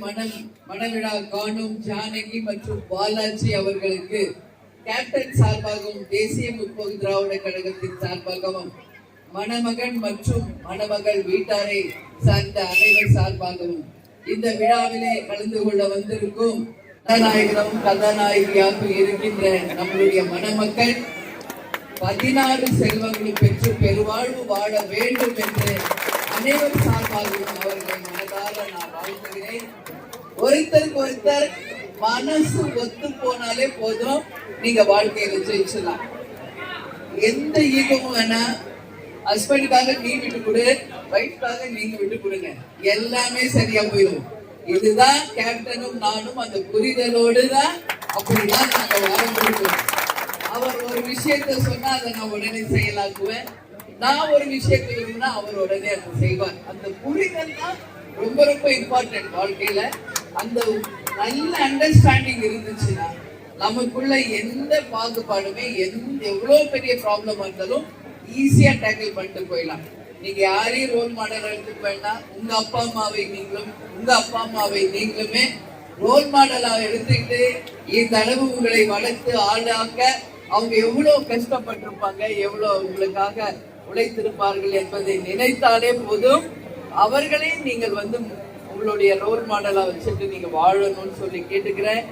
மணவிழா காணும் ஜானகி மற்றும் பாலாஜி அவர்களுக்கு கேப்டன் சார்பாகவும் தேசிய முற்போக்கு திராவிட கழகத்தின் சார்பாகவும் மணமகன் மற்றும் மணமகள் வீட்டாரை சார்ந்த அனைவர் சார்பாகவும் இந்த விழாவிலே கலந்து கொள்ள வந்திருக்கும் கதாநாயகனும் கதாநாயகியாக இருக்கின்ற நம்மளுடைய மணமக்கள் 16 செல்வங்களை பெற்று பெருவாழ்வு வாழ வேண்டும் என்று அனைவர் சார்பாகவும் அவர்களை மனதார நான் வாழ்த்துகிறேன். ஒருத்தருக்கு ஒருத்தர் மனசு ஒத்து போனாலே போதும், நீங்க வாழ்க்கையில ஜெயிச்சலாம். எந்த ஈகமும் வேணா, ஹஸ்பண்டுக்காக நீ விட்டு கொடு, வைஃப்காக நீங்க விட்டு கொடுங்க, எல்லாமே சரியா போயிடும். இதுதான் கேப்டனும் நானும் அந்த புரிதலோடு தான் அப்படிதான் நாங்க வாழ முடியும். அவர் ஒரு விஷயத்த சொன்னா அதை நான் உடனே செயலாக்குவேன், நான் ஒரு விஷயத்தை விரும்பினா அவர் உடனே அதை செய்வார். அந்த புரிதல் தான் ரொம்ப ரொம்ப இம்பார்ட்டன்ட் வாழ்க்கையில. அந்த நல்ல அண்டர்ஸ்டாண்டிங் இருந்துச்சுன்னா நமக்குள்ள எந்த பாகுபாடுமே எவ்வளவு பெரிய ப்ராப்ளம் இருந்தாலும் ஈஸியா டேக்கிள் பண்ணிட்டு போயிடலாம். நீங்க யாரையும் ரோல் மாடல் எடுத்துட்டு வேணா, உங்க அப்பா அம்மாவை நீங்களுமே ரோல் மாடலா எடுத்துக்கிட்டு இந்த அளவு உங்களை வளர்த்து ஆளாக்க அவங்க எவ்வளவு கஷ்டப்பட்டிருப்பாங்க, எவ்வளவு உங்களுக்காக உழைத்திருப்பார்கள் என்பதை நினைத்தாலே போதும். அவர்களே நீங்கள் உங்களுடைய ரோல் மாடலா வச்சுட்டு நீங்க வாழணும்னு சொல்லி கேட்டுக்கிறேன்.